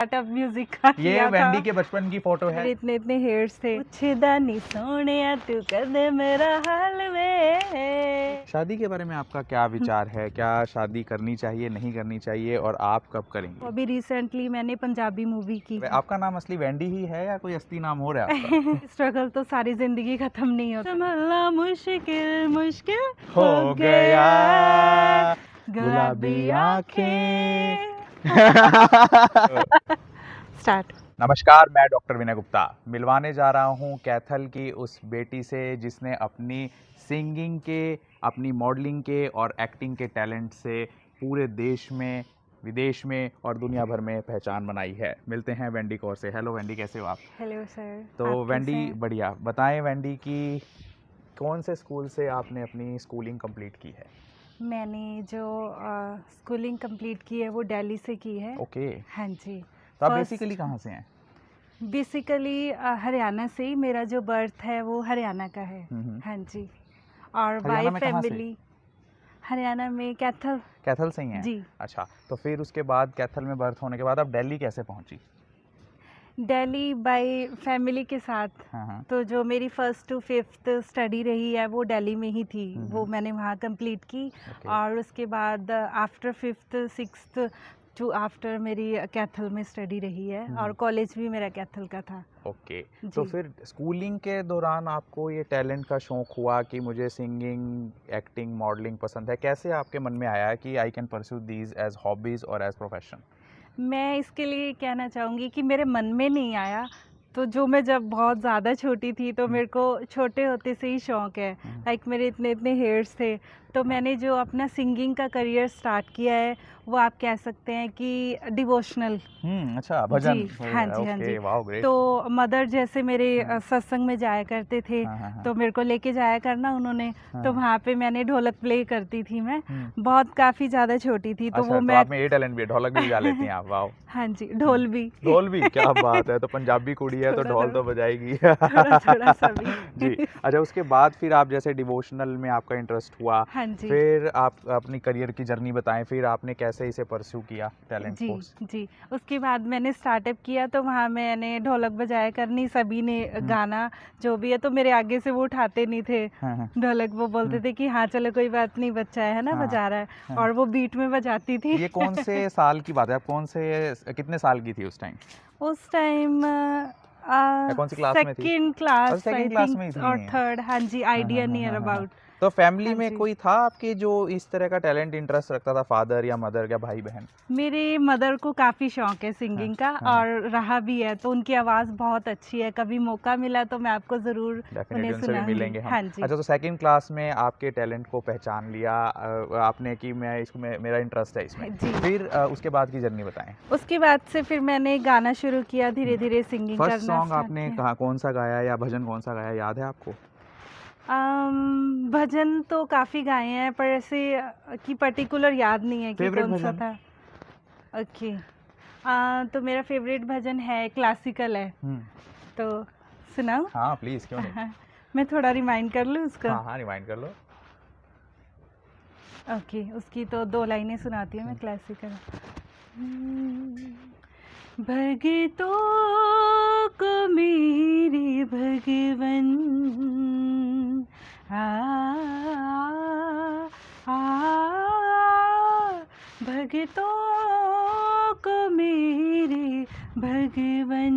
Startup music का ये किया था। वेंडी के बचपन की फोटो है। मेरे इतने इतने हेयर्स थे। दानी सोनिया तू कर दे मेरा हाल में। शादी के बारे में आपका क्या विचार है? क्या शादी करनी चाहिए, नहीं करनी चाहिए, और आप कब करेंगे? अभी रिसेंटली मैंने पंजाबी मूवी की। आपका नाम असली वेंडी ही है या कोई असली नाम हो रहा है आपका? स्ट्रगल तो सारी जिंदगी खत्म नहीं होता। संभलना मुश्किल मुश्किल हो गया गुलाबी आंखें। स्टार्ट। नमस्कार, मैं डॉक्टर विनय गुप्ता मिलवाने जा रहा हूँ कैथल की उस बेटी से जिसने अपनी सिंगिंग के, अपनी मॉडलिंग के और एक्टिंग के टैलेंट से पूरे देश में, विदेश में और दुनिया भर में पहचान बनाई है। मिलते हैं वेंडी कौर से। हेलो वेंडी, कैसे हो आप? Hello sir. तो वेंडी बढ़िया, बताएं वेंडी कि कौन से स्कूल से आपने अपनी स्कूलिंग कंप्लीट की है? मैंने जो स्कूलिंग कंप्लीट की है वो दिल्ली से की है। ओके। हाँ जी। तो आप बेसिकली कहाँ से हैं? बेसिकली हरियाणा से ही, मेरा जो बर्थ है वो हरियाणा का है। हाँ जी। और बाय फैमिली हरियाणा में कैथल। कैथल से ही हैं? जी। अच्छा, तो फिर उसके बाद कैथल में बर्थ होने के बाद आप दिल्ली कैसे पहुंची? दिल्ली बाय फैमिली के साथ। हाँ। तो जो मेरी 1st to 5th स्टडी रही है वो दिल्ली में ही थी। वो मैंने वहाँ कंप्लीट की। और उसके बाद after 5th 6th to after मेरी कैथल में स्टडी रही है। और कॉलेज भी मेरा कैथल का था। ओके। तो फिर स्कूलिंग के दौरान आपको ये टैलेंट का शौक हुआ कि मुझे सिंगिंग, एक्टिंग, मॉडलिंग पसंद है? कैसे आपके मन में आया कि I can pursue these as hobbies और एज प्रोफेशन? मैं इसके लिए कहना चाहूँगी कि मेरे मन में नहीं आया। तो जो मैं जब बहुत ज़्यादा छोटी थी तो मेरे को छोटे होते से ही शौक़ है। लाइक मेरे इतने इतने हेयर्स थे। तो मैंने जो अपना सिंगिंग का करियर स्टार्ट किया है वो आप कह सकते हैं कि डिवोशनल। अच्छा, भजन। जी हाँ जी। हाँ जी। Wow, great. तो मदर जैसे मेरे सत्संग में जाया करते थे। तो मेरे को लेके जाया करना उन्होंने। तो वहाँ पे मैंने ढोलक प्ले करती थी। मैं बहुत काफ़ी ज़्यादा छोटी थी। तो अच्छा, वो तो मैं आप में ये टैलेंट भी है, ढोलक भी बजा लेती हैं आप? वाओ। हाँ जी, ढोल भी। ढोल भी, क्या बात है। तो पंजाबी कुड़ी है तो ढोल तो बजाएगी। थोड़ा सा भी। जी। अच्छा, उसके बाद फिर आप जैसे डिवोशनल में आपका इंटरेस्ट हुआ। हाँ जी। फिर आप अपनी करियर की जर्नी बताएं, फिर आपने कैसे इसे परस्यू किया टैलेंट को? जी। उसके बाद मैंने स्टार्टअप किया तो वहाँ मैंने ढोलक बजाया करनी, सभी ने गाना जो भी है तो मेरे आगे से वो उठाते नहीं थे ढोलक। वो बोलते थे कि हाँ चलो कोई बात नहीं, बच्चा है ना, बजा रहा है। और वो बीट में बजाती थी। ये कौन से साल की बात है? आप कितने साल की थी उस टाइम? उस टाइम कौन सी क्लास में थी? सेकंड क्लास आई क्लास में ही थिंक थी? और थर्ड। हाँ जी, आइडिया नियर अबाउट। तो फैमिली में कोई था आपके जो इस तरह का टैलेंट, इंटरेस्ट रखता था? फादर या मदर या भाई बहन? मेरे मदर को काफ़ी शौक है सिंगिंग का। और रहा भी है। तो उनकी आवाज़ बहुत अच्छी है। कभी मौका मिला तो मैं आपको ज़रूर उन्हें सुनाऊंगी। मिलेंगे हम। हाँ जी। अच्छा, तो सेकंड क्लास में आपके टैलेंट को पहचान लिया आपने कि मैं इसमें, मेरा इंटरेस्ट है इसमें। जी। फिर उसके बाद की जर्नी बताएं। उसके बाद से फिर मैंने गाना शुरू किया, धीरे धीरे सिंगिंग करना। फर्स्ट सॉन्ग आपने कौन सा गाया या भजन कौन सा गाया, याद है आपको? भजन तो काफ़ी गाए हैं पर ऐसे कि पर्टिकुलर याद नहीं है कि कौन सा था। ओके। तो मेरा फेवरेट भजन है, क्लासिकल है। तो सुनाओ? हाँ प्लीज़, क्यों नहीं। मैं थोड़ा रिमाइंड कर लूँ उसका? हाँ रिमाइंड कर लो। ओके, उसकी तो 2 लाइनें सुनाती हूँ मैं क्लासिकल। भगतों को मेरे भगवन भगतों को मेरे भगवन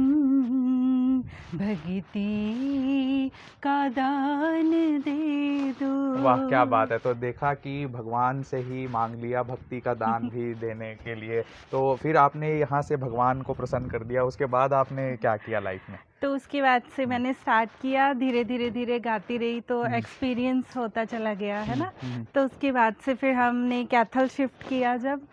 भक्ति का दान दे दो। वाह, क्या बात है। तो देखा कि भगवान से ही मांग लिया भक्ति का दान भी देने के लिए। तो फिर आपने यहाँ से भगवान को प्रसन्न कर दिया। उसके बाद आपने क्या किया लाइफ में? तो उसके बाद से मैंने स्टार्ट किया, धीरे धीरे गाती रही तो एक्सपीरियंस होता चला गया, है ना। तो उसके बाद से फिर हमने कैथल शिफ्ट किया जब।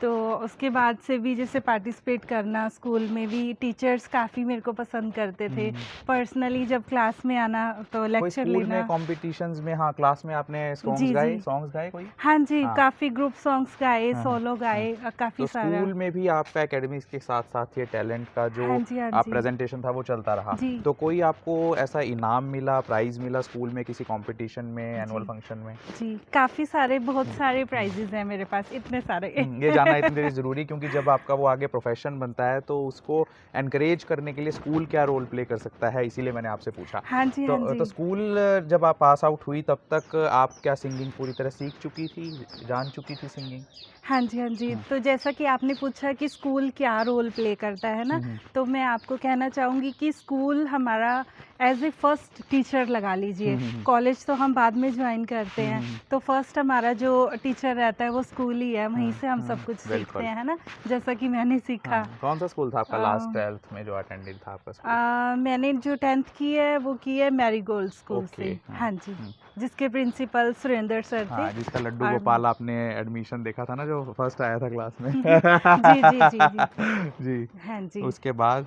तो उसके बाद से भी जैसे पार्टिसिपेट करना स्कूल में भी, टीचर्स काफ़ी मेरे को पसंद करते थे। पर्सनली जब क्लास में आना तो लेक्चर लेना। में कॉम्पिटिशंस में? हाँ, क्लास में आपने सॉन्ग्स गाए कोई? हाँ जी। काफ़ी ग्रुप सॉन्ग्स गाए, सोलो गाए, काफ़ी सारा। स्कूल में भी आपका एकेडमिक्स के साथ साथ ये टैलेंट का जो आप प्रेजेंटेशन था वो चलता रहा। तो कोई आपको ऐसा इनाम मिला, प्राइज मिला स्कूल में किसी कंपटीशन में, एनुअल फंक्शन में? जी, काफ़ी सारे, बहुत सारे प्राइजेस हैं मेरे पास, इतने सारे। ये जानना करना इतनी देर ज़रूरी, क्योंकि जब आपका वो आगे प्रोफेशन बनता है तो उसको एनकरेज करने के लिए स्कूल क्या रोल प्ले कर सकता है, इसीलिए मैंने आपसे पूछा। हाँ जी, हाँ तो जी। स्कूल जब आप पास आउट हुई तब तक आप क्या सिंगिंग पूरी तरह सीख चुकी थी, जान चुकी थी सिंगिंग? हाँ जी, हाँ जी। हाँ। तो जैसा कि आपने पूछा कि स्कूल क्या रोल प्ले करता है ना, तो मैं आपको कहना चाहूँगी कि स्कूल हमारा एज़ ए फर्स्ट टीचर लगा लीजिए। कॉलेज तो हम बाद में जॉइन करते हैं, तो फर्स्ट हमारा जो टीचर रहता है वो स्कूल ही है, वहीं से हम सब कुछ सीखते हैं, है ना? जैसा कि मैंने सीखा। हाँ, कौन सा स्कूल था आपका लास्ट 12th में जो अटेंडेड था आपका स्कूल? मैंने जो 10th की है वो की है मैरीगोल्ड स्कूल से। हाँ जी, जिसके प्रिंसिपल सुरेंद्र सर थे। हाँ, जिसका लड्डू और गोपाल आपने एडमिशन देखा था ना, जो फर्स्ट आया था क्लास में। जी, जी, जी, जी। जी, हाँ जी। उसके बाद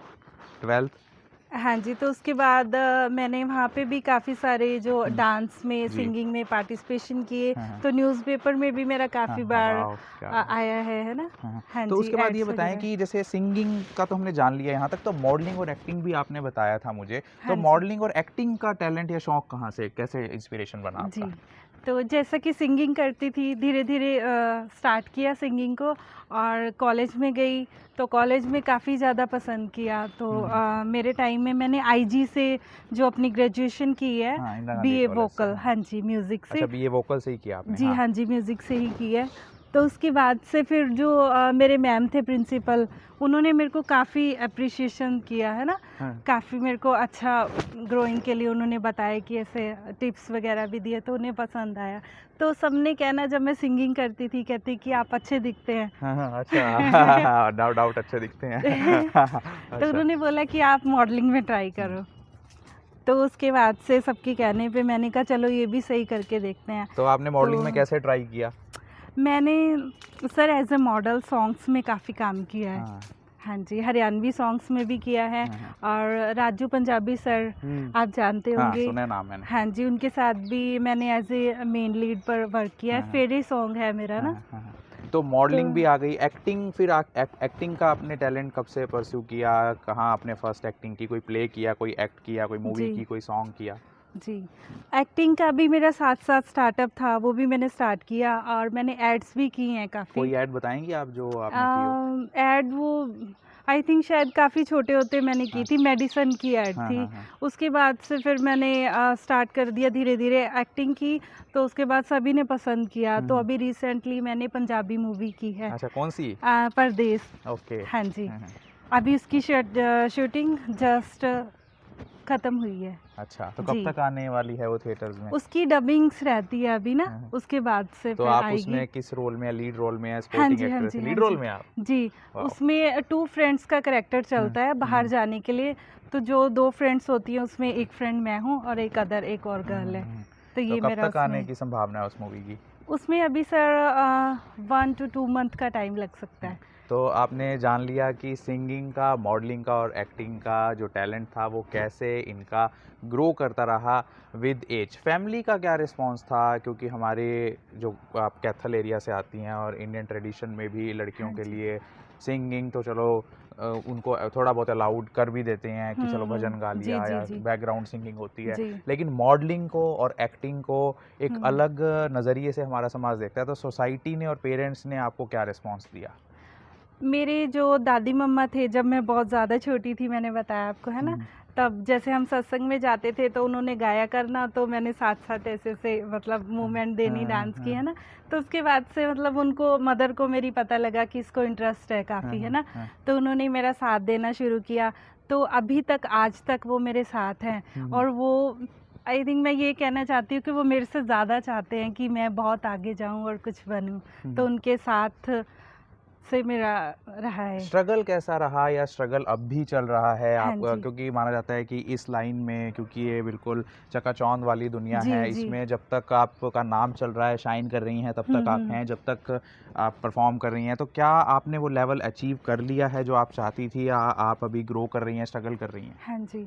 12th? हाँ जी, तो उसके बाद मैंने वहाँ पे भी काफ़ी सारे जो डांस में, जी। सिंगिंग में पार्टिसिपेशन किए, हाँ। तो न्यूज़पेपर में भी मेरा काफ़ी हाँ, बार वाओ, क्या आया है ना? हाँ। हाँ तो जी, उसके बाद ये एड्स बताएं वगैरह। कि जैसे सिंगिंग का तो हमने जान लिया यहाँ तक, तो मॉडलिंग और एक्टिंग भी आपने बताया था मुझे। तो हाँ जी। मॉडलिंग और एक्टिंग का टैलेंट या शौक कहाँ से, कैसे इंस्पिरेशन बना जी, आपका? तो जैसा कि सिंगिंग करती थी, धीरे-धीरे स्टार्ट किया सिंगिंग को, और कॉलेज में गई, तो कॉलेज में काफ़ी ज़्यादा पसंद किया। तो मेरे टाइम में मैंने आईजी से जो अपनी ग्रेजुएशन की है, हाँ, इंदिरा गांधी बीए कॉलेज से, वोकल, हाँ। हाँ जी, म्यूज़िक से। अच्छा, बीए वोकल से ही किया आपने? जी हाँ जी, म्यूज़िक से ही की है। तो उसके बाद से फिर जो मेरे मैम थे प्रिंसिपल, उन्होंने मेरे को काफ़ी एप्रिशिएशन किया, है ना? हाँ। काफ़ी मेरे को अच्छा ग्रोइंग के लिए उन्होंने बताया कि ऐसे टिप्स वगैरह भी दिए, तो उन्हें पसंद आया। तो सबने कहना, जब मैं सिंगिंग करती थी, कहती कि आप अच्छे दिखते हैं। हाँ, हाँ, अच्छा। डाउट अच्छे दिखते हैं। तो अच्छा। उन्होंने बोला कि आप मॉडलिंग में ट्राई करो। तो उसके बाद से सबके कहने पे मैंने कहा चलो ये भी सही करके देखते हैं। तो आपने मॉडलिंग में तो कैसे ट्राई किया? मैंने sir as a model songs में काफ़ी काम किया है। हाँ। हाँ जी, हरियाणवी सॉन्ग्स में भी किया है। हाँ। और राजू पंजाबी सर, आप जानते हाँ, होंगे। सुना है नाम मैंने। हाँ जी, उनके साथ भी मैंने एज ए मेन लीड पर वर्क किया है। हाँ। फेरे सॉन्ग है मेरा ना। हाँ। तो मॉडलिंग तो भी आ गई, एक्टिंग फिर एक्टिंग का आपने टैलेंट कब से परस्यू किया? कहाँ आपने फर्स्ट एक्टिंग की? कोई प्ले किया, कोई एक्ट किया, कोई मूवी जी की, कोई सॉन्ग किया? जी, एक्टिंग का भी मेरा साथ साथ स्टार्टअप था, वो भी मैंने स्टार्ट किया, और मैंने एड्स भी की हैं काफ़ी। कोई ऐड बताएंगी आप जो आपने की हो? एड वो आई थिंक शायद काफ़ी छोटे होते मैंने की हाँ। थी, मेडिसन की एड हाँ, थी। हाँ। उसके बाद से फिर मैंने स्टार्ट कर दिया धीरे धीरे एक्टिंग की, तो उसके बाद सभी ने पसंद किया। तो अभी रिसेंटली मैंने पंजाबी मूवी की है, अच्छा, कौन सी? परदेस। ओके। हाँ जी, हाँ। अभी उसकी शूटिंग जस्ट ख़त्म हुई है। अच्छा, तो कब जी। तक आने वाली है वो थिएटर्स में? उसकी डबिंग्स रहती है अभी ना, हाँ। उसके बाद से तो फिर आप आएगी। उसमें किस रोल में, लीड रोल में या हाँ सपोर्टिंग जी, हाँ एक्ट्रेस? जी, हाँ लीड रोल जी। में आप? जी, वाओ। उसमें 2 फ्रेंड्स का कैरेक्टर चलता है बाहर जाने के लिए। तो जो 2 फ्रेंड्स होती हैं, उसमें एक फ्रेंड मैं हूँ और एक और गर्ल है। तो तो ये कब मेरा तक आने उसमें की संभावना है उस मूवी की? उसमें अभी सर 1 to 2 मंथ का टाइम लग सकता है। तो आपने जान लिया कि सिंगिंग का, मॉडलिंग का और एक्टिंग का जो टैलेंट था वो कैसे इनका ग्रो करता रहा विद एज। फैमिली का क्या रिस्पांस था? क्योंकि हमारे जो आप कैथल एरिया से आती हैं और इंडियन ट्रेडिशन में भी लड़कियों हाँ के जी। लिए सिंगिंग तो चलो उनको थोड़ा बहुत अलाउड कर भी देते हैं कि चलो भजन गा जी, लिया जी, या जी। बैकग्राउंड सिंगिंग होती है, जी। लेकिन मॉडलिंग को और एक्टिंग को एक अलग नज़रिए से हमारा समाज देखता है। तो सोसाइटी ने और पेरेंट्स ने आपको क्या रिस्पांस दिया? मेरे जो दादी मम्मा थे, जब मैं बहुत ज़्यादा छोटी थी, मैंने बताया आपको, है ना? तब जैसे हम सत्संग में जाते थे तो उन्होंने गाया करना, तो मैंने साथ-साथ ऐसे-ऐसे मतलब मूवमेंट देनी, डांस की, है ना? तो उसके बाद से मतलब उनको, मदर को मेरी पता लगा कि इसको इंटरेस्ट है काफ़ी, है ना? तो उन्होंने मेरा साथ देना शुरू किया। तो अभी तक, आज तक वो मेरे साथ हैं, और वो आई थिंक मैं ये कहना चाहती हूँ कि वो मेरे से ज़्यादा चाहते हैं कि मैं बहुत आगे जाऊँ और कुछ बनूँ। तो उनके साथ से मेरा रहा है। स्ट्रगल कैसा रहा या स्ट्रगल अब भी चल रहा है हाँ आप? जी। क्योंकि माना जाता है कि इस लाइन में, क्योंकि ये बिल्कुल चकाचौंध वाली दुनिया जी, है, जी। इसमें जब तक आपका नाम चल रहा है, शाइन कर रही हैं, तब तक आप हैं, जब तक आप परफॉर्म कर रही हैं, तो क्या आपने वो लेवल अचीव कर लिया है जो आप चाहती थी, या आप अभी ग्रो कर रही हैं, स्ट्रगल कर रही हैं? हाँ जी,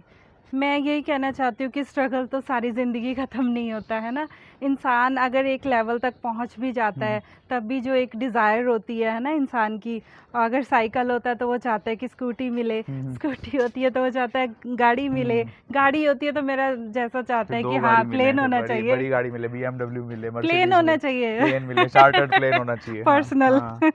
मैं यही कहना चाहती हूँ कि स्ट्रगल तो सारी ज़िंदगी ख़त्म नहीं होता, है ना? इंसान अगर एक लेवल तक पहुँच भी जाता है, तब भी जो एक डिज़ायर होती है ना इंसान की, अगर साइकिल होता है तो वो चाहता है कि स्कूटी मिले, स्कूटी होती है तो वो चाहता है गाड़ी मिले, गाड़ी होती है तो मेरा जैसा चाहता है फिर कि 2 हाँ, गाड़ी मिले, प्लेन फिर होना बड़ी चाहिए, बड़ी गाड़ी मिले, BMW मिले, प्लेन मर्सिडीज़ होना मिले, चाहिए, प्लेन मिले, चार्टर्ड प्लेन होना चाहिए। हाँ, पर्सनल। हाँ।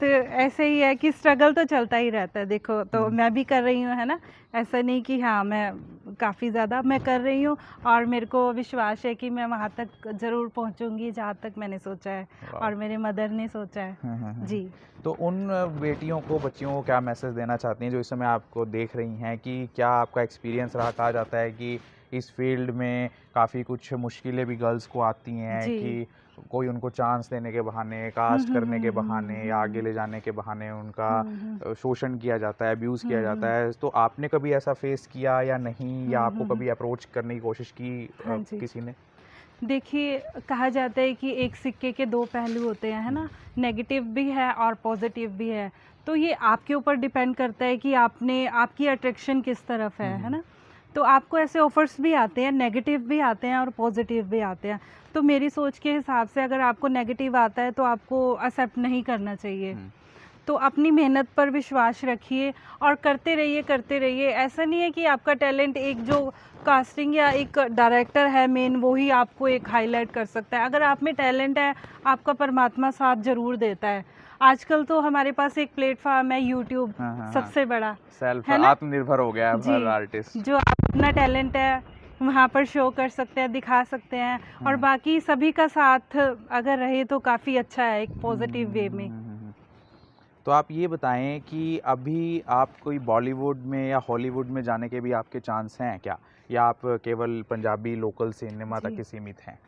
तो ऐसे ही है कि स्ट्रगल तो चलता ही रहता है। देखो तो मैं भी कर रही हूँ, है ना, ऐसा नहीं कि हाँ मैं काफ़ी ज़्यादा मैं कर रही हूँ, और मेरे को विश्वास है कि मैं वहाँ तक ज़रूर पहुँचूंगी जहाँ तक मैंने सोचा है और मेरे मदर ने सोचा है। जी। तो उन बेटियों को, बच्चियों को क्या मैसेज देना चाहती हैं जो इस समय आपको देख रही हैं, कि क्या आपका एक्सपीरियंस रहा? कहा जाता है कि इस फील्ड में काफ़ी कुछ मुश्किलें भी गर्ल्स को आती हैं, जी। कि कोई उनको चांस देने के बहाने, कास्ट करने के बहाने या आगे ले जाने के बहाने उनका शोषण किया जाता है, अब्यूज़ किया जाता है। तो आपने कभी ऐसा फेस किया या नहीं, या आपको कभी अप्रोच करने की कोशिश की हाँ जी। किसी ने? देखिए, कहा जाता है कि एक सिक्के के दो पहलू होते हैं, है ना, नेगेटिव भी है और पॉजिटिव भी है। तो ये आपके ऊपर डिपेंड करता है कि आपकी अट्रैक्शन किस तरफ है ना। तो आपको ऐसे ऑफर्स भी आते हैं, नेगेटिव भी आते हैं और पॉजिटिव भी आते हैं। तो मेरी सोच के हिसाब से अगर आपको नेगेटिव आता है तो आपको एक्सेप्ट नहीं करना चाहिए। तो अपनी मेहनत पर विश्वास रखिए और करते रहिए। ऐसा नहीं है कि आपका टैलेंट, एक जो कास्टिंग या एक डायरेक्टर है मेन, वो ही आपको एक हाईलाइट कर सकता है। अगर आप में टैलेंट है, आपका परमात्मा साथ ज़रूर देता है। आजकल तो हमारे पास एक प्लेटफॉर्म है यूट्यूब, सबसे बड़ा, सेल्फ है ना, आत्मनिर्भर हो गया है हर आर्टिस्ट। जो आप अपना टैलेंट है वहाँ पर शो कर सकते हैं, दिखा सकते हैं, और बाकी सभी का साथ अगर रहे तो काफ़ी अच्छा है, एक पॉजिटिव वे में। तो आप ये बताएं कि अभी आप कोई बॉलीवुड में या हॉलीवुड में जाने के भी आपके चांस हैं क्या, या आप केवल पंजाबी लोकल सिनेमा तक ही सीमित हैं?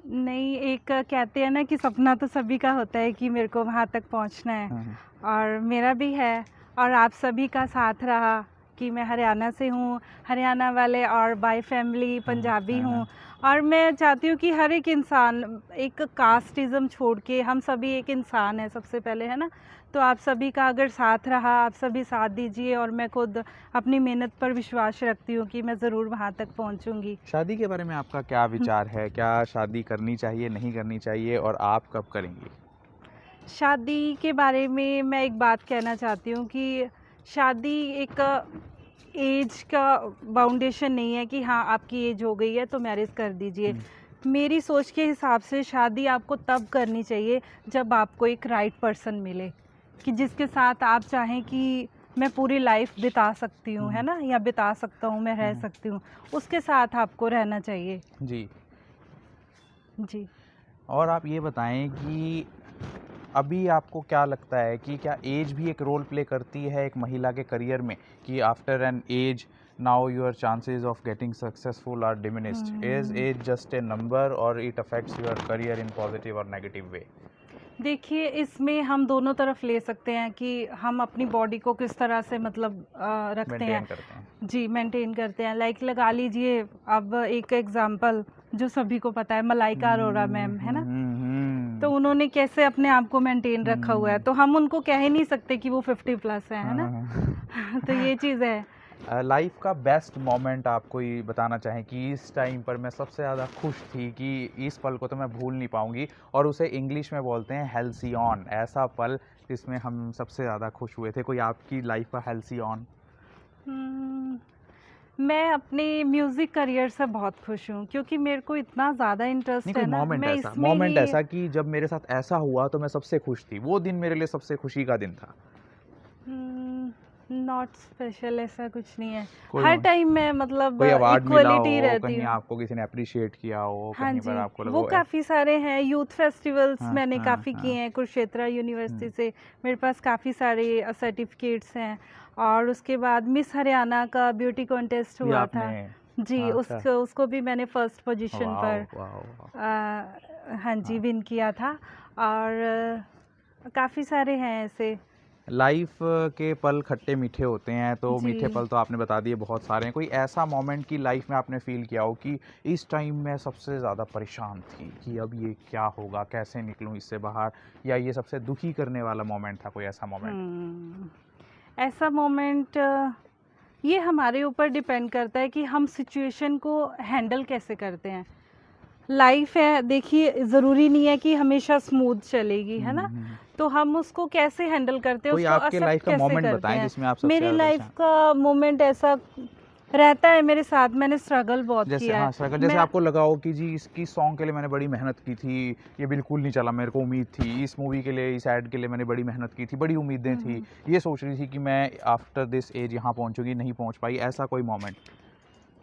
नहीं, एक कहते हैं ना कि सपना तो सभी का होता है कि मेरे को वहाँ तक पहुँचना है, और मेरा भी है, और आप सभी का साथ रहा कि मैं हरियाणा से हूँ, हरियाणा वाले और बाय फैमिली पंजाबी हूँ, और मैं चाहती हूँ कि हर एक इंसान, एक कास्टिज़म छोड़ के हम सभी एक इंसान है सबसे पहले, है ना। तो आप सभी का अगर साथ रहा, आप सभी साथ दीजिए, और मैं खुद अपनी मेहनत पर विश्वास रखती हूँ कि मैं ज़रूर वहाँ तक पहुँचूँगी। शादी के बारे में आपका क्या विचार है? क्या शादी करनी चाहिए, नहीं करनी चाहिए, और आप कब करेंगी? शादी के बारे में मैं एक बात कहना चाहती हूँ कि शादी एक एज का बाउंडेशन नहीं है कि हाँ आपकी एज हो गई है तो मैरिज कर दीजिए। मेरी सोच के हिसाब से शादी आपको तब करनी चाहिए जब आपको एक राइट पर्सन मिले, कि जिसके साथ आप चाहें कि मैं पूरी लाइफ बिता सकती हूँ, है ना, या बिता सकता हूँ, मैं रह सकती हूँ, उसके साथ आपको रहना चाहिए। जी। जी। और आप ये बताएं कि अभी आपको क्या लगता है कि क्या एज भी एक रोल प्ले करती है एक महिला के करियर में, कि after an age now your chances of getting successful are diminished? Is age just a number और it affects your career in positive और नेगेटिव वे? देखिए, इसमें हम दोनों तरफ ले सकते हैं कि हम अपनी बॉडी को किस तरह से मतलब रखते हैं, जी, मेंटेन करते हैं। लाइक लगा लीजिए, अब एक एग्जांपल जो सभी को पता है, मलाइका अरोड़ा मैम, है ना, तो उन्होंने कैसे अपने आप को मेंटेन रखा हुआ है, तो हम उनको कह ही नहीं सकते कि वो 50+ है ना। तो ये चीज़ है। लाइफ का बेस्ट मोमेंट आप कोई बताना चाहें कि इस टाइम पर मैं सबसे ज़्यादा खुश थी, कि इस पल को तो मैं भूल नहीं पाऊंगी, और उसे इंग्लिश में बोलते हैं हेल्सियन, ऐसा पल जिसमें हम सबसे ज़्यादा खुश हुए थे? कोई आपकी लाइफ का हेल्सियन? मैं अपने म्यूज़िक करियर से बहुत खुश हूँ, क्योंकि मेरे को इतना ज़्यादा इंटरेस्ट है ना, मैं इसमें मोमेंट ऐसा कि जब मेरे साथ ऐसा हुआ तो मैं सबसे खुश थी, वो दिन मेरे लिए सबसे खुशी का दिन था। नॉट स्पेशल, ऐसा कुछ नहीं है। हर टाइम में मतलब कोई अवार्ड मिला हो, इक्वलिटी रहती कहीं है, आपको किसी ने अप्रिशिएट किया हो, हाँ कहीं जी, पर आपको लगा वो काफ़ी सारे हैं। यूथ फेस्टिवल्स मैंने काफ़ी किए हैं, कुरुक्षेत्र यूनिवर्सिटी से मेरे पास काफ़ी सारे सर्टिफिकेट्स हैं। और उसके बाद मिस हरियाणा का ब्यूटी कॉन्टेस्ट हुआ था जी, उसको भी मैंने फर्स्ट पोजीशन पर हाँ जी विन किया था। और काफ़ी सारे हैं ऐसे। लाइफ के पल खट्टे मीठे होते हैं, तो मीठे पल तो आपने बता दिए बहुत सारे हैं। कोई ऐसा मोमेंट की लाइफ में आपने फील किया हो कि इस टाइम मैं सबसे ज़्यादा परेशान थी कि अब ये क्या होगा, कैसे निकलूं इससे बाहर, या ये सबसे दुखी करने वाला मोमेंट था? कोई ऐसा मोमेंट? ऐसा मोमेंट ये हमारे ऊपर डिपेंड करता है कि हम सिचुएशन को हैंडल कैसे करते हैं। लाइफ है, देखिए, ज़रूरी नहीं है कि हमेशा स्मूथ चलेगी, है ना, तो हम उसको कैसे हैंडल करते हैं, कोई उसको आपके लाइफ का मोमेंट बताएं जिसमें आप सबसे मेरी लाइफ का मोमेंट ऐसा रहता है मेरे साथ, मैंने स्ट्रगल बहुत जैसे किया है। हाँ स्ट्रगल, जैसे मैं आपको लगा हो कि जी इसकी सॉन्ग के लिए मैंने बड़ी मेहनत की थी, ये बिल्कुल नहीं चला, मेरे को उम्मीद थी, इस मूवी के लिए, इस एड के लिए मैंने बड़ी मेहनत की थी, बड़ी उम्मीदें थी, ये सोच रही थी कि मैं आफ्टर दिस एज यहाँ पहुँचूंगी, नहीं पहुँच पाई, ऐसा कोई मोमेंट?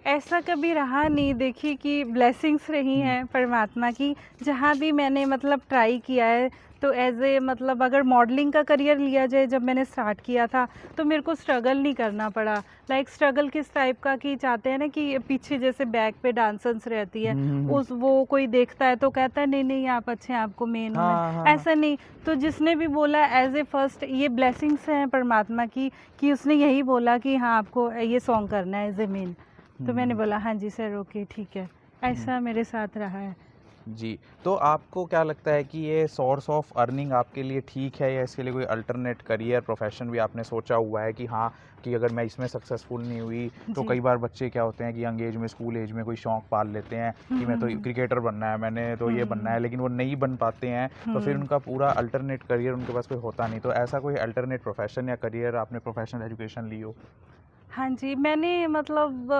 ऐसा कभी रहा नहीं, देखिए कि ब्लेसिंग्स रही हैं परमात्मा की, जहाँ भी मैंने मतलब ट्राई किया है। तो एज ए मतलब अगर मॉडलिंग का करियर लिया जाए, जब मैंने स्टार्ट किया था तो मेरे को स्ट्रगल नहीं करना पड़ा। लाइक स्ट्रगल किस टाइप का कि चाहते हैं ना कि पीछे जैसे बैक पे डांसर्स रहती है, उस वो कोई देखता है तो कहता है नहीं नहीं आप अच्छे हैं, आपको मेन हाँ, वुमेन, हाँ, ऐसा नहीं। तो जिसने भी बोला एज ए फर्स्ट, ये ब्लेसिंग्स हैं परमात्मा की कि उसने यही बोला कि हाँ आपको ये सॉन्ग करना है एज ए मेन। तो मैंने बोला हाँ जी सर, ओके ठीक है, ऐसा मेरे साथ रहा है। जी, तो आपको क्या लगता है कि ये सोर्स ऑफ अर्निंग आपके लिए ठीक है, या इसके लिए कोई अल्टरनेट करियर प्रोफेशन भी आपने सोचा हुआ है कि हाँ, कि अगर मैं इसमें सक्सेसफुल नहीं हुई तो जी। कई बार बच्चे क्या होते हैं कि यंग एज में, स्कूल एज में कोई शौक पाल लेते हैं कि मैं तो क्रिकेटर बनना है, मैंने तो ये बनना है, लेकिन वो नहीं बन पाते हैं, तो फिर उनका पूरा अल्टरनेट करियर उनके पास कोई होता नहीं। तो ऐसा कोई अल्टरनेट प्रोफेशन या करियर आपने प्रोफेशनल एजुकेशन ली हो? हाँ जी, मैंने मतलब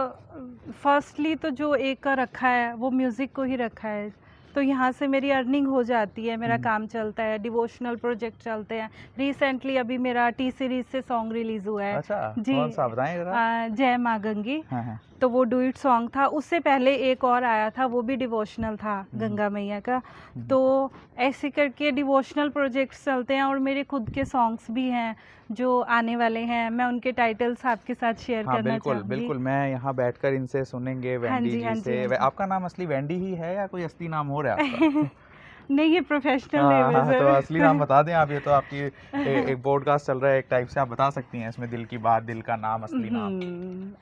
फर्स्टली तो जो एक का रखा है वो म्यूज़िक को ही रखा है, तो यहाँ से मेरी अर्निंग हो जाती है, मेरा काम चलता है, डिवोशनल प्रोजेक्ट चलते हैं। रिसेंटली अभी मेरा टी सीरीज से सॉन्ग रिलीज हुआ है। अच्छा, जी, कौन सा बताएं जरा? जय माँ गंगी। हाँ, हाँ। तो वो डुइट सॉन्ग था, उससे पहले एक और आया था, वो भी डिवोशनल था, गंगा मैया का। तो ऐसे करके डिवोशनल प्रोजेक्ट्स चलते हैं, और मेरे खुद के सॉन्ग्स भी हैं जो आने वाले हैं, मैं उनके टाइटल्स आपके साथ शेयर हाँ करना बिल्कुल चाहूँगी। बिल्कुल, मैं यहाँ बैठकर इनसे सुनेंगे, वेंडी जी, हाँ जी जी, से। हाँ जी। आपका नाम असली वेंडी ही है या कोई असली नाम हो रहा है आपका? नहीं, ये प्रोफेशनल हाँ नेम है हाँ, तो सर। असली नाम बता दें आप, ये तो आपकी एक पॉडकास्ट चल रहा है एक टाइप से, आप बता सकती हैं इसमें दिल की बात, दिल का नाम, असली नाम।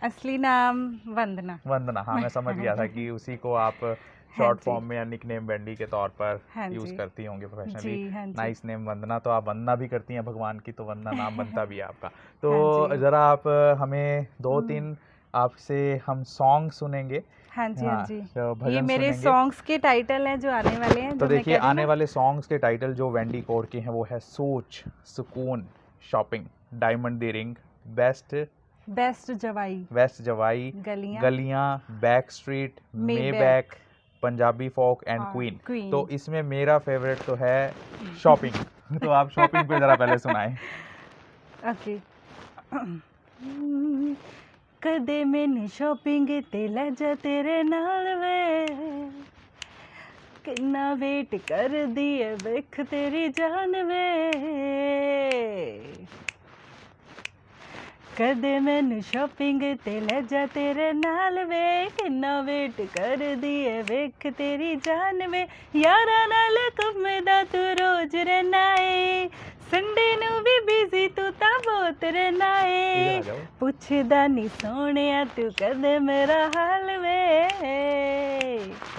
असली नाम वंदना। वंदना, हाँ मैं समझ गया था कि उसी को आप हाँ शॉर्ट जी। फॉर्म में या निक नेम वेंडी के तौर पर हाँ यूज़ जी। करती होंगी प्रोफेशनली। जी, हाँ जी। नाइस नेम वंदना, तो आप वंदना भी करती हैं भगवान की, तो वंदना नाम बनता भी है आपका। तो हाँ जी। ज़रा आप हमें 2-3 आपसे हम सॉन्ग सुनेंगे। हाँ जी, हाँ जी। तो ये भजन मेरे सुनेंगे। सॉन्ग्स के टाइटल हैं जो आने वाले हैं, तो जो मैं देखिए कह रही आने ना। वाले सॉन्ग्स के टाइटल जो वेंडी कौर के हैं वो है सोच, सुकून, शॉपिंग, डायमंड दी रिंग, बेस्ट, बेस्ट जवाई, वेस्ट जवाई, गलियां, गलियां, back street, Maybach, Punjabi folk and और क्वीन। क्वीन। तो इसमें मेरा फेवरेट तो है शॉपिंग। तो आप शॉपिंग पे ज़रा पहले सुनाएं। ओके। कदे मैंने शॉपिंग ते लै जा तेरे नाल वे, किन्ना वेट कर दिए वेख तेरी जान वे। कदे मैनू शॉपिंग ते लै जा तेरे नाल वे, किन्ना वेट कर दिए वेख तेरी जान वे। यारा नाल घुमदा तू रोज रहना है, संडे नू भी बिजी तू ता बहुत रहना है। इधर आ जाओ। पुछदा नी सोहणिया तू कदे मेरा हाल वे।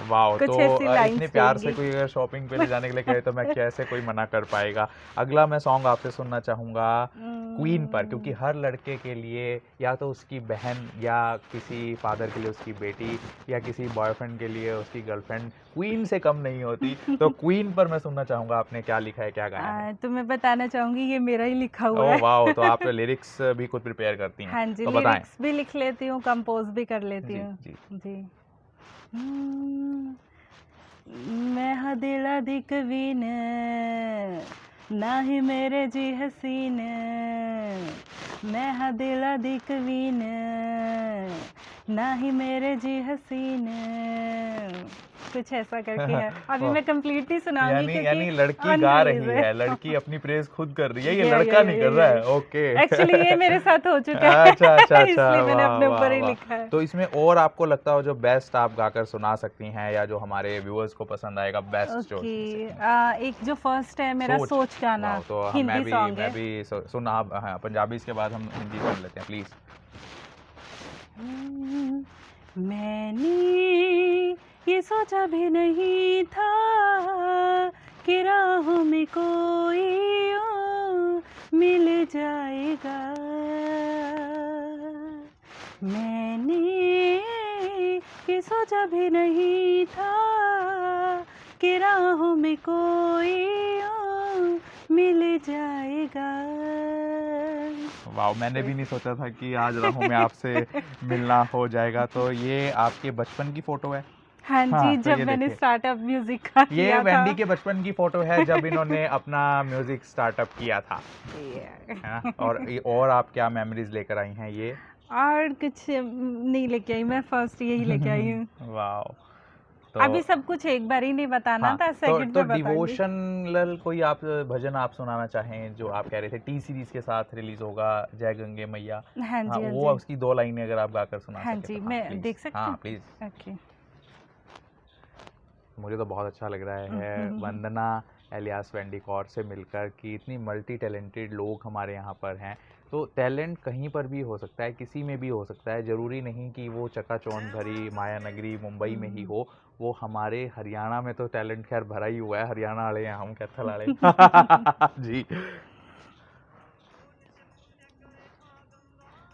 वाह, कुछ तो ऐसी लाइंस इतने प्यार से होंगी। कोई अगर शॉपिंग पे ले जाने के लिए कहे तो मैं कैसे कोई मना कर पाएगा। अगला मैं सॉन्ग आपसे सुनना चाहूँगा क्वीन पर, क्योंकि हर लड़के के लिए या तो उसकी बहन, या किसी फादर के लिए उसकी बेटी, या किसी बॉयफ्रेंड के लिए उसकी गर्लफ्रेंड क्वीन से कम नहीं होती। तो क्वीन पर मैं सुनना चाहूँगा आपने क्या लिखा है, क्या गाया है? तो मैं बताना चाहूँगी ये मेरा ही लिखा हुआ ओह है। वाह, तो आप लिरिक्स भी खुद प्रिपेयर करती हैं। हाँ जी, तो बताएं। लिरिक्स भी लिख लेती हूँ, कंपोज भी कर लेती जी हूँ। जी। जी। मैं हाँ दिला दी कवीन, ना ही मेरे जी हसीन। मैं हाँ दिला दी कवीन, ना ही मेरे जी हसीन। कुछ ऐसा करके है, अभी मैं कंप्लीट नहीं सुनाऊंगी यानी लड़की गा रही है, लड़की अपनी प्रेज खुद कर रही है, ये लड़का नहीं कर रहा है। ओके, एक्चुअली ये मेरे साथ हो चुका है। अच्छा अच्छा अच्छा, इसलिए मैंने वाह, अपने वाह, ऊपर ही वाह। लिखा है। तो इसमें और आपको लगता हो जो बेस्ट आप गाकर सुना सकती हैं, या जो हमारे व्यूअर्स को पसंद आएगा बेस्ट जो एक जो फर्स्ट है मेरा सोच गाना, वाह, तो हिंदी सॉन्ग है। मैं भी सुना। हाँ, पंजाबी इसके बाद हम हिंदी सुन लेते हैं प्लीज। मैंने ये सोचा भी नहीं था कि राहों में कोई यूं मिल जाएगा। मैंने ये सोचा भी नहीं था कि राहों में कोई यूं मिल जाएगा। वाह, मैंने भी नहीं सोचा था कि आज राहु में आपसे मिलना हो जाएगा। तो ये आपके बचपन की फ़ोटो है? हाँ जी, हाँ, तो जब ये मैंने देखिए, स्टार्टअप म्यूज़िक का ये किया था। वेंडी के बचपन की फ़ोटो है जब इन्होंने अपना म्यूज़िक स्टार्टअप किया था, Yeah. है ना? और आप क्या मेमोरीज़ लेकर आई हैं ये? और कुछ नहीं लेके आई, मैं फर्स्ट यही लेके आई हूँ। वाओ! अभी तो सब कुछ एक बार ही नहीं बताना हाँ, था, सेकंड तो में बताऊंगी। डिवोशनल कोई आप भजन आप सुनाना चाहें जो आप कह रहे थे टी सीरीज़ के साथ रिलीज़ होगा, जय गंगे मैया। हाँ हाँ, जी, हाँ वो जी। उसकी 2 लाइनें अगर आप गाकर सुना हाँ सकें जी, तो हाँ, मैं प्लीज़। देख सकती हाँ, हूँ? प्लीज़। ओके। मुझे तो बहुत अच्छा लग रहा है वंदना एलियास वेंडी कौर से मिलकर कि इतनी मल्टी टैलेंटेड लोग हमारे यहाँ पर हैं। तो टैलेंट कहीं पर भी हो सकता है, किसी में भी हो सकता है, ज़रूरी नहीं कि वो चकाचौंध भरी माया नगरी मुंबई में ही हो। वो हमारे हरियाणा में तो टैलेंट खैर भरा ही हुआ है, हरियाणा वाले हैं हम, कैथल वाले। जी।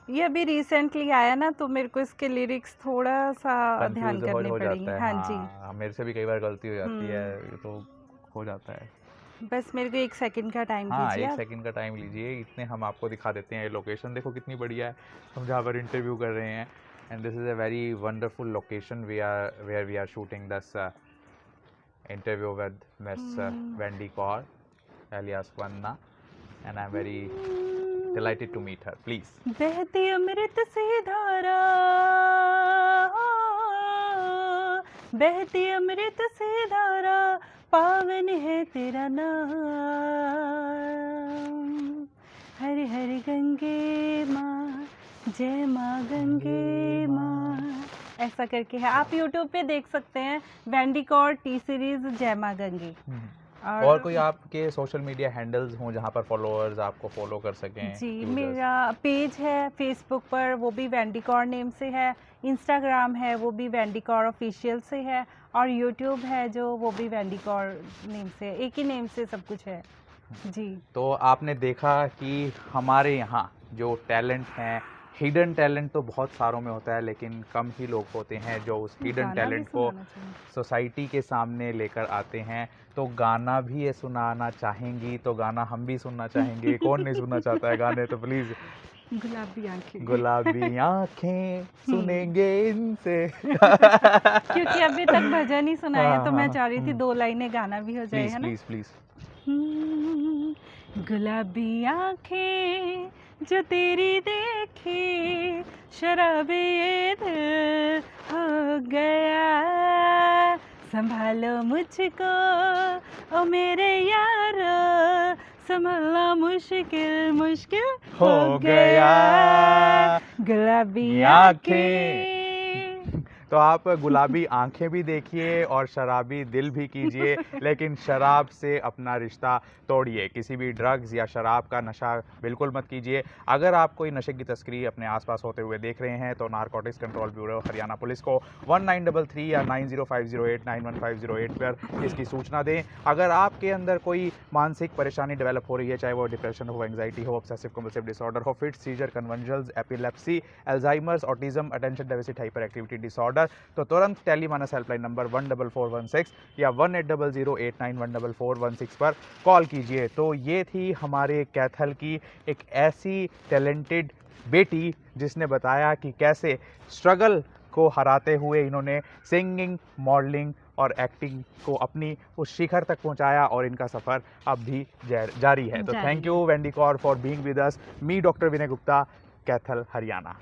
ये अभी रिसेंटली आया ना, तो मेरे को इसके लिरिक्स थोड़ा सा ध्यान कंफ्यूज करने हो पड़ेंगे। जाता है, हाँ जी। हाँ, मेरे से भी कई बार गलती हो जाती है, ये तो हो जाता है। बस मेरे को 1 सेकंड का टाइम हाँ, दीजिए 1 आप। सेकंड का टाइम लीजिए, इतने हम आपको दिखा देते हैं। ये लोकेशन देखो कितनी बढ़िया है, हम जहाँ पर इंटरव्यू कर रहे हैं। And this is a very wonderful location where we are shooting this interview with miss Wendy Kaur alias Vandana, and I am very delighted to meet her. Please. बहती अमृत सी धारा, बहती अमृत सी धारा, पावन है तेरा नाम, हरि हरि गंगे माँ, जय माँ गंगे माँ, ऐसा करके है। आप YouTube पे देख सकते हैं, वेंडी कौर टी सीरीज जय माँ गंगे। और कोई आपके सोशल मीडिया हैंडल्स हों जहाँ पर फॉलोअर्स आपको फॉलो कर सकें? जी, यूजर्स? मेरा पेज है फेसबुक पर, वो भी वेंडी कौर नेम से है। इंस्टाग्राम है, वो भी वेंडी कौर ऑफिशियल से है। और यूट्यूब है जो, वो भी वेंडी कौर नेम से है। एक ही नेम से सब कुछ है जी। तो आपने देखा कि हमारे यहाँ जो टैलेंट हैं, हिडन टैलेंट तो बहुत सारों में होता है, लेकिन कम ही लोग होते हैं जो उस हिडन गाना भी टैलेंट को सुनाना चाहिए। सोसाइटी के सामने लेकर आते हैं। तो गाना भी ये सुनाना चाहेंगी तो गाना हम भी सुनना चाहेंगे। कौन नहीं सुनना चाहता है गाने, तो प्लीज़। गुलाबी आंखें। गुलाबी आंखें सुनेंगे इनसे। क्योंकि अभी तक भजन ही सुनाया है, तो मैं चाह रही थी 2 लाइनें गाना भी हो जाए, प्लीज़ है ना? Please please. गुलाबी आंखें जो तेरी देखी, शराबे ये दिल हो गया, संभालो मुझको ओ मेरे यारो, संभालना मुश्किल मुश्किल हो गया, गुलाबी आंखें। तो आप गुलाबी आंखें भी देखिए और शराबी दिल भी कीजिए, लेकिन शराब से अपना रिश्ता तोड़िए। किसी भी ड्रग्स या शराब का नशा बिल्कुल मत कीजिए। अगर आप कोई नशे की तस्करी अपने आसपास होते हुए देख रहे हैं तो narcotics control bureau Haryana police को 1933 या 905089 9150 पर इसकी सूचना दें। अगर आपके अंदर कोई मानसिक परेशानी डेवलप हो रही है, चाहे वो डिप्रेशन हो, एंग्जाइटी हो, ऑब्सेसिव कंपल्सिव डिसऑर्डर हो, fit, seizure, conversions, epilepsy, Alzheimer's, autism, attention deficit hyper activity disorder, तो तुरंत टेलीमानस हेल्पलाइन नंबर 14416 या 1800891416 पर कॉल कीजिए। तो ये थी हमारे कैथल की एक ऐसी टैलेंटेड बेटी जिसने बताया कि कैसे स्ट्रगल को हराते हुए इन्होंने सिंगिंग, मॉडलिंग और एक्टिंग को अपनी उस शिखर तक पहुंचाया और इनका सफ़र अब भी जारी है। तो thank you Wendy Kaur for being with us. Me doctor Vinay Gupta, Kaithal, Haryana.